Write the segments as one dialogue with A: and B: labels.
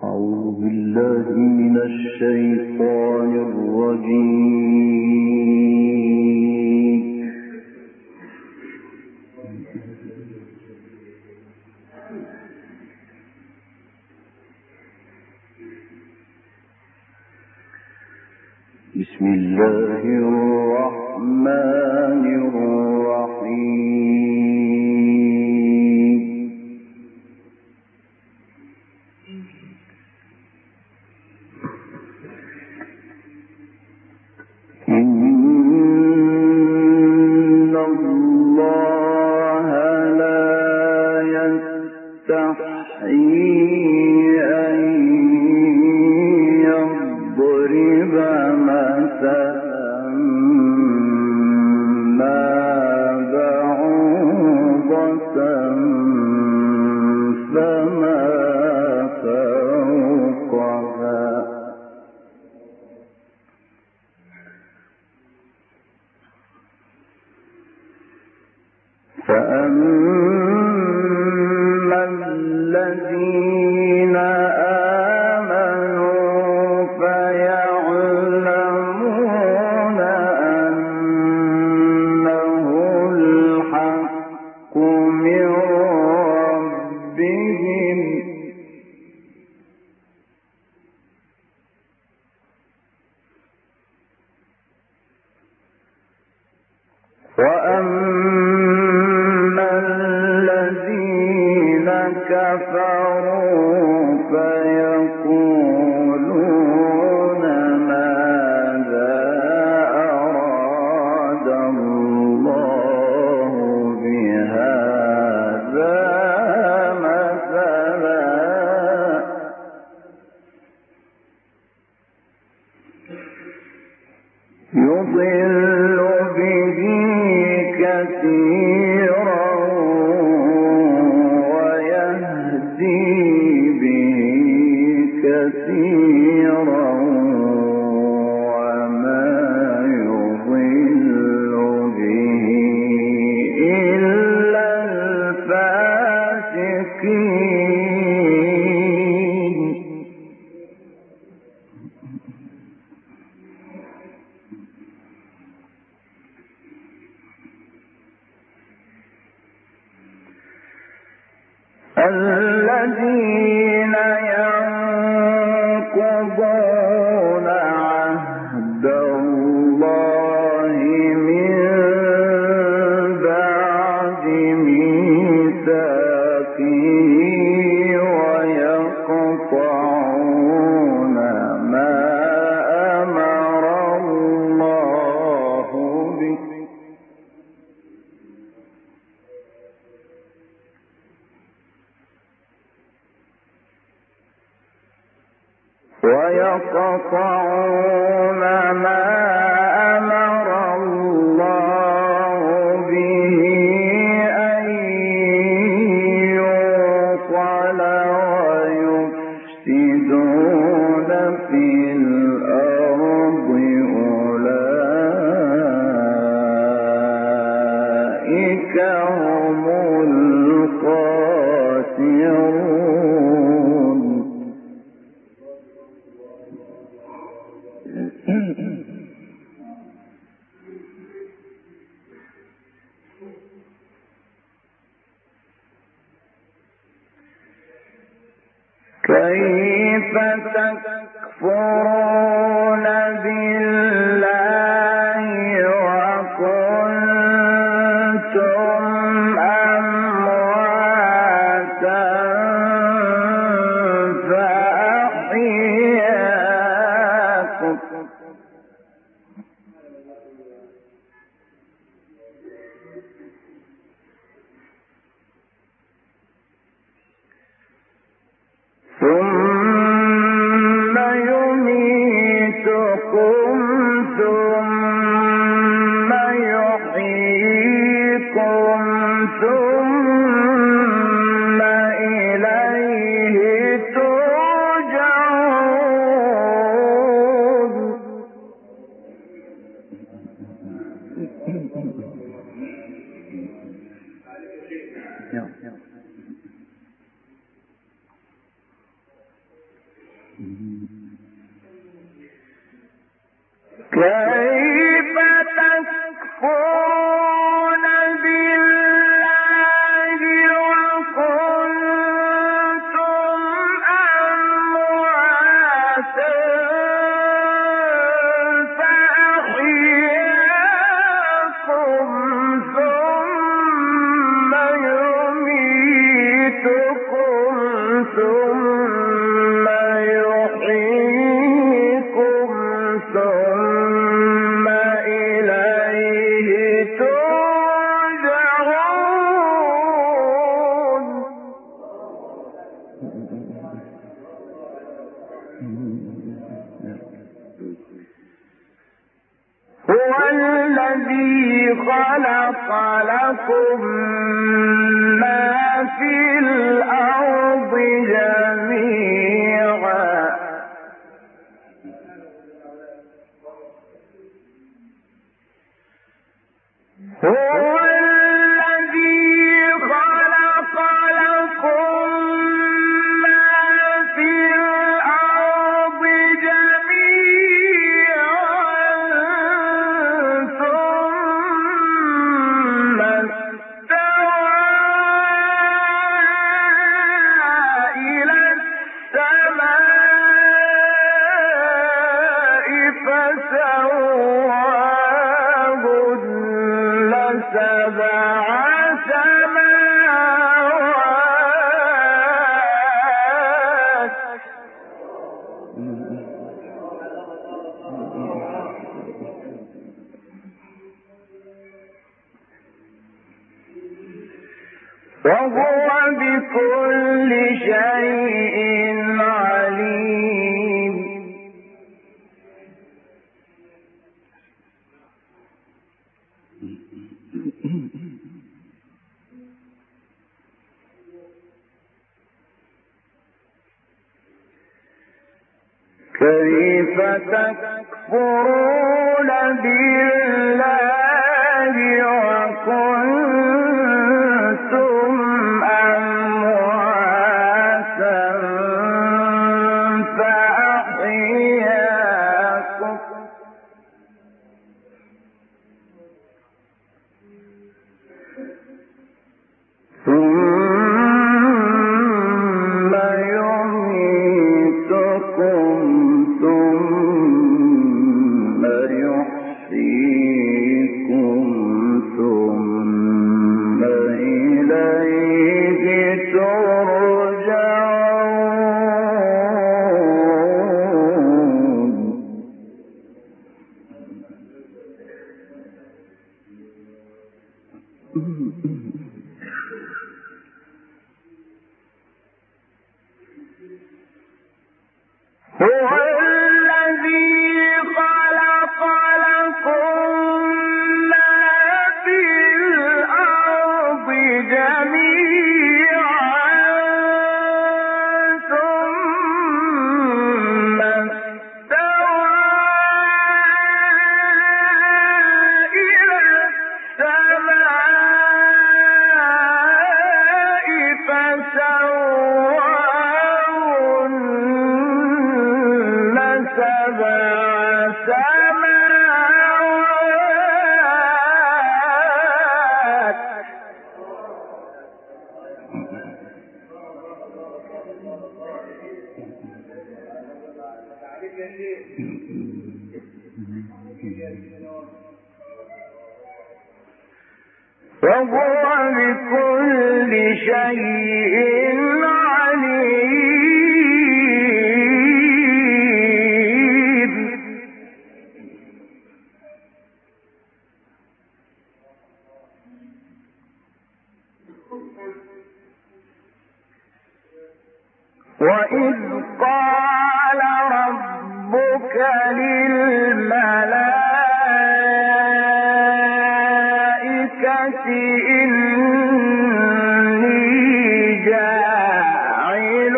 A: أعوذ بالله من الشيطان الرجيم. بسم الله الرحمن الرحيم. إن الله لا يستحيي أن يضرب مثلا ما بعوضة فما فوقها فأما الذين آمنوا فيعلمون أنه الحق من ربهم وأما الذين كفروا فيقولون ماذا أراد الله بهذا مثلا يضل به كثيرا ويهدي به كثيرا وما يضل به إلا الفاسقين. الذين ينقضون عهد الله من بعد ميثاقه ويقطعون ما أمر الله به أن يوصل ويفسدون في الأرض أولئك هم الخاسرون. كيف تكفرون بالله وكنتم أمواتا فأحياكم ثم يميتكم كيف تكفرون بالله وكنتم أمواتا فأحياكم ثم يميتكم ثم يحييكم ثم إليه ترجعون. هو الذي خلق لكم ما في الأرض جميعا هو الذي خلق لكم ما في الأرض جميعا ثم استوى إلى السماء فسواهن سبع سماوات وهو بكل شيء عليم. كيف تكفرون بالله وكنتم أمواتا فأحياكم ثم يميتكم ثم يحييكم ثم إليه ترجعون. هو الذي خلق لكم ما في الأرض جميعا ثم استوى إلى السماء فسواهن سبع سماوات وهو بكل شيء عليم. وإذ قال ربك للملائكة إني جاعل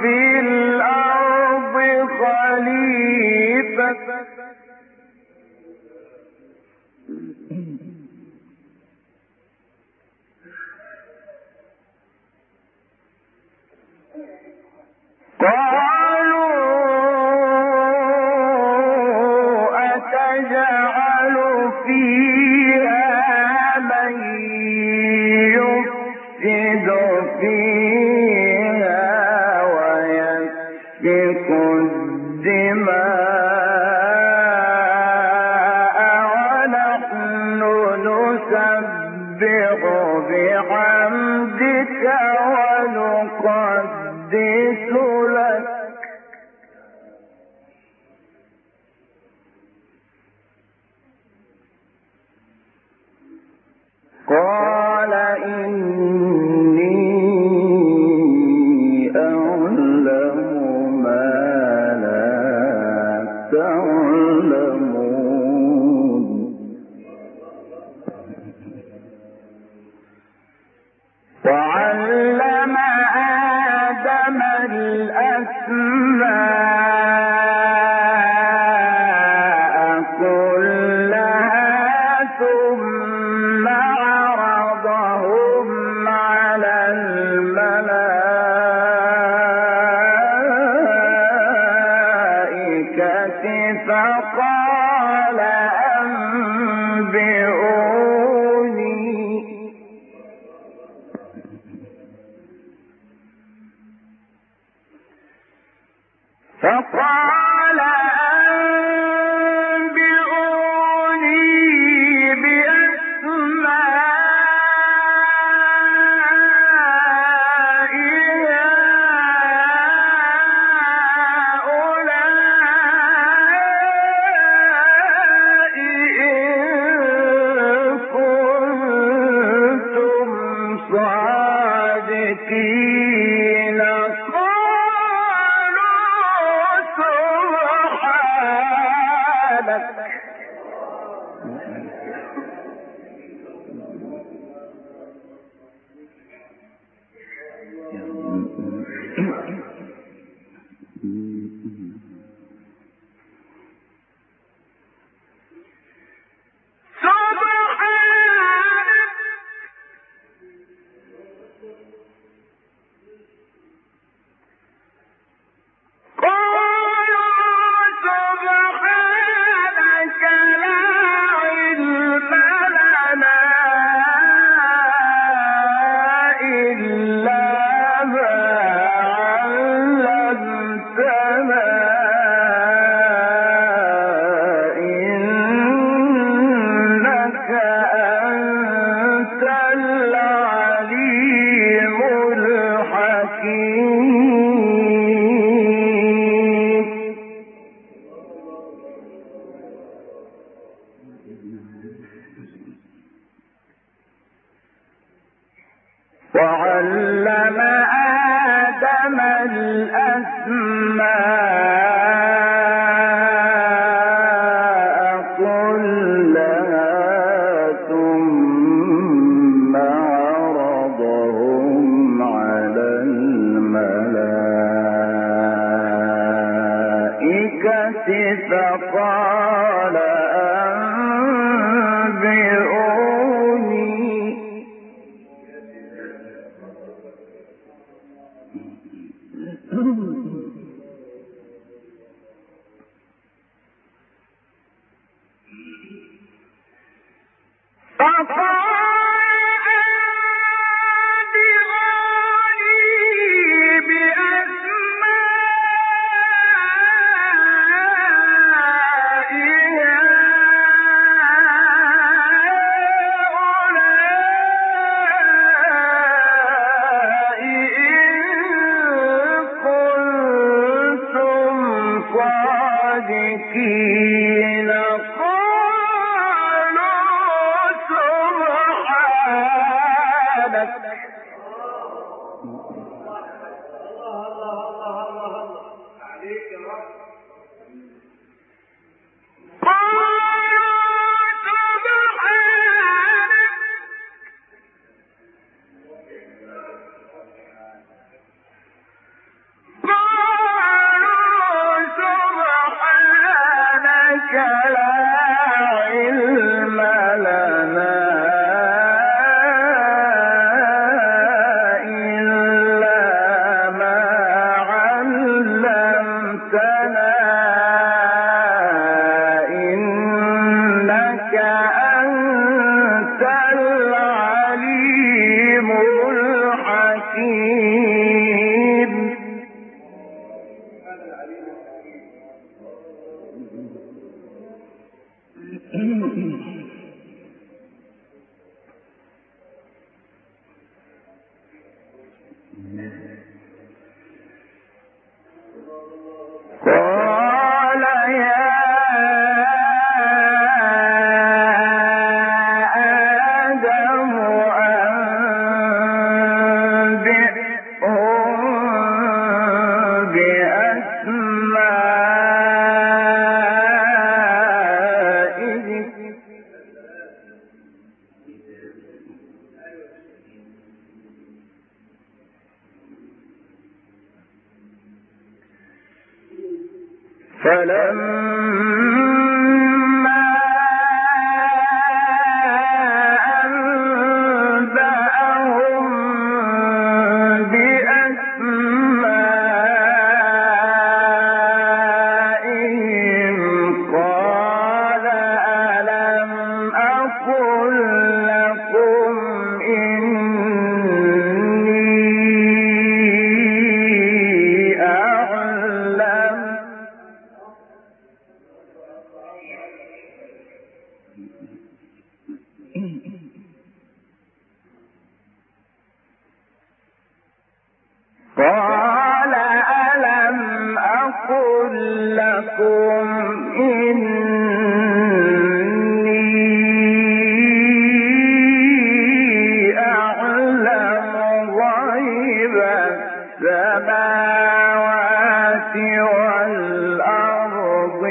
A: في الأرض خليفة قال أحدث لك قال إني أعلم ما لا تعلمون وعلم آدم الأسماء كلها ثم عرضهم على الملائكة فقال أنبئوني بأسماء هؤلاء إن كنتم صادقين وعلم آدم الأسماء كلها ثم عرضهم على الملائكة فقال فلما أنبأهم بأسمائهم قال ألم أقل لكم إني أعلم قال ألم أقل لكم إني أعلم غيب السماوات والأرض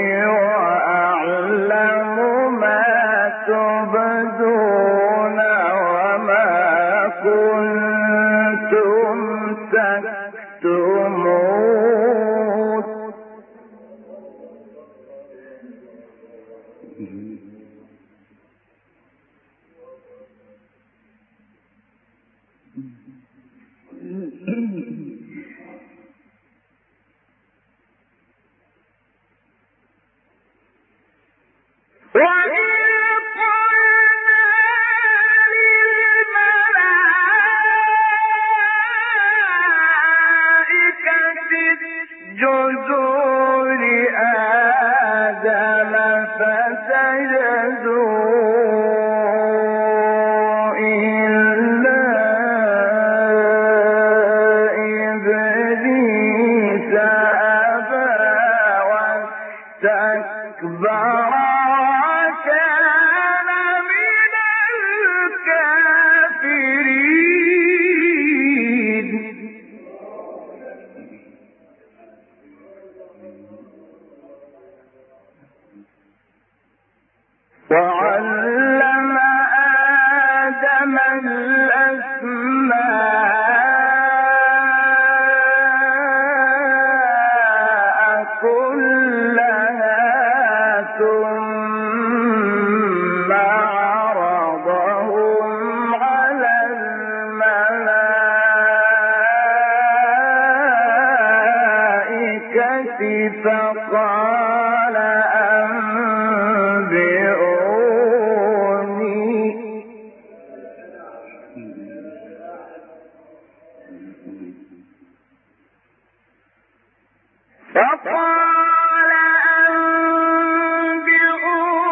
A: وأعلم ما تبدون وما كنتم تكتمون اسجدوا لآدم فسجدوا إلا إبليس أبى واستكبر وكان من الكافرين وعلم آدم الأسماء كلها ثم عرضهم على الملائكة فقال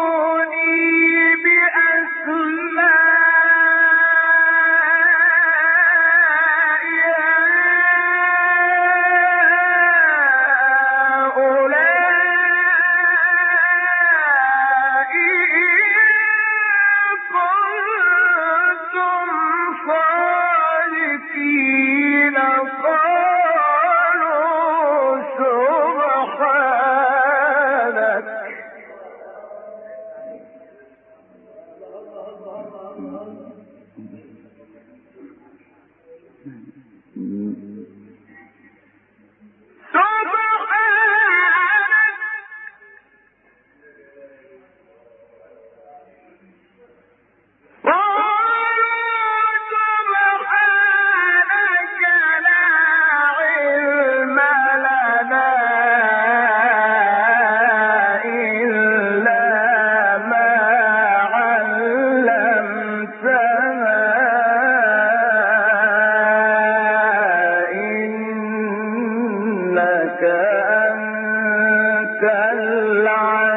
A: أنبئوني بأسماء هؤلاء إن كنتم صادقين قالوا سبحانك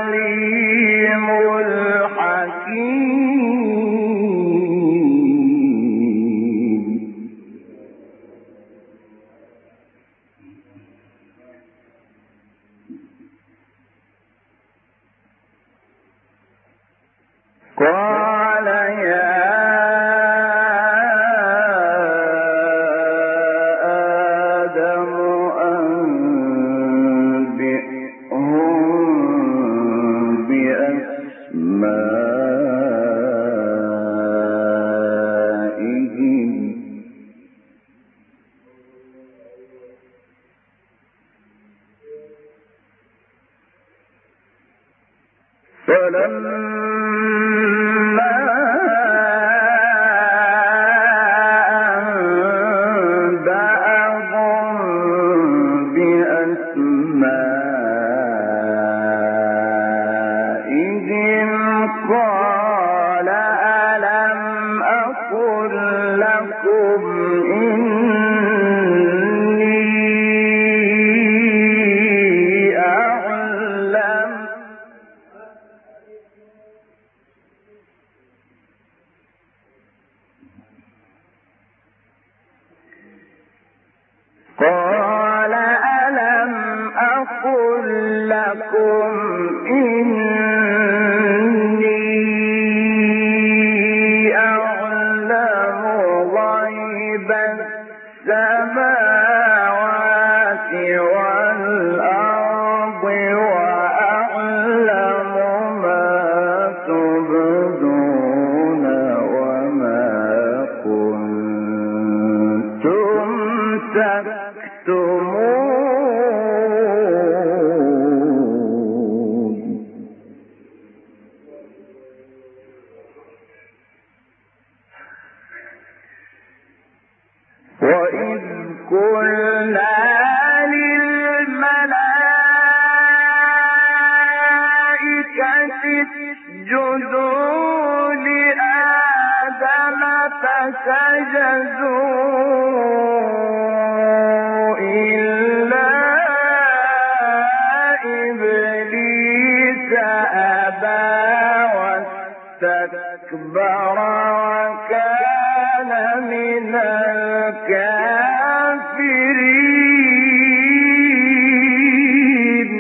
A: العليم الحكيم قال يا آدم أنبئهم بأسمائهم واستكبر وكان من الكافرين.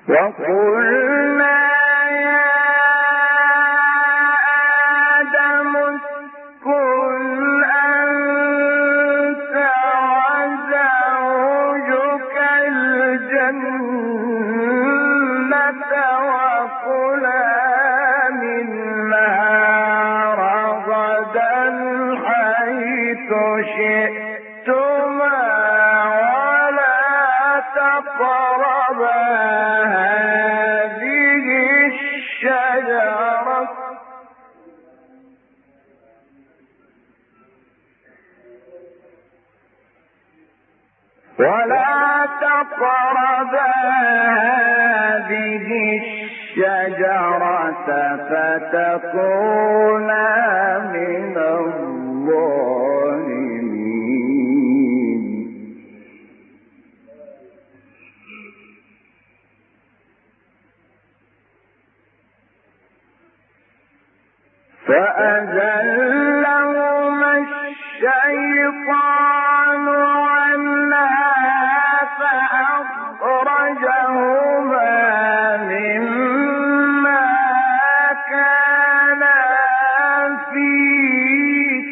A: وقلنا شئتما ولا تقربا هذه الشجرة فتكونا من الظالمين. فأزلهما الشيطان عنها فأخرجهما مما كانا فيه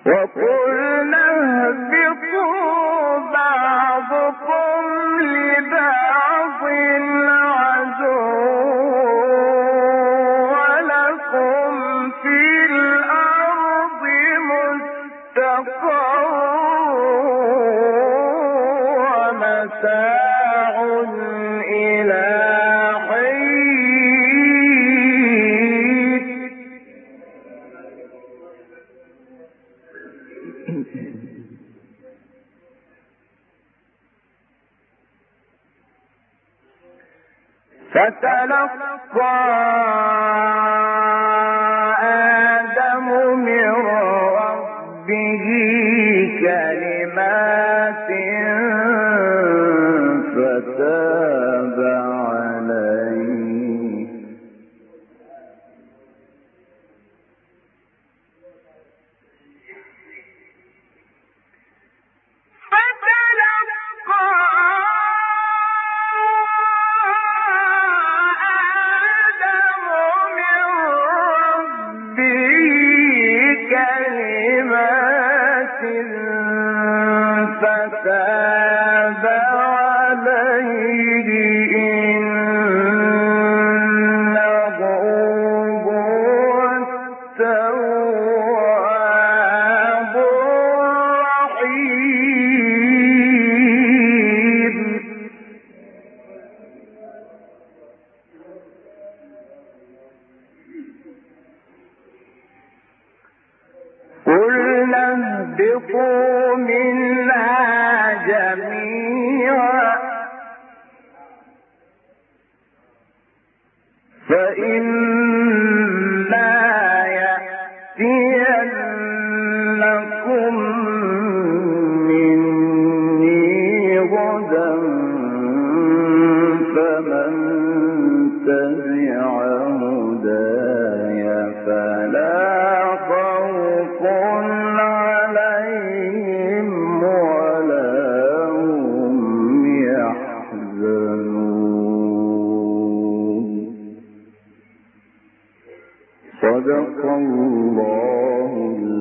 A: وقلنا اهبطوا بعضكم لبعض عدو ولكم في الأرض مستقر ومتاع إلى حين. فتلقى آدم من ربه كلمات فتاب عليه فتاب عليه إنه صدق الله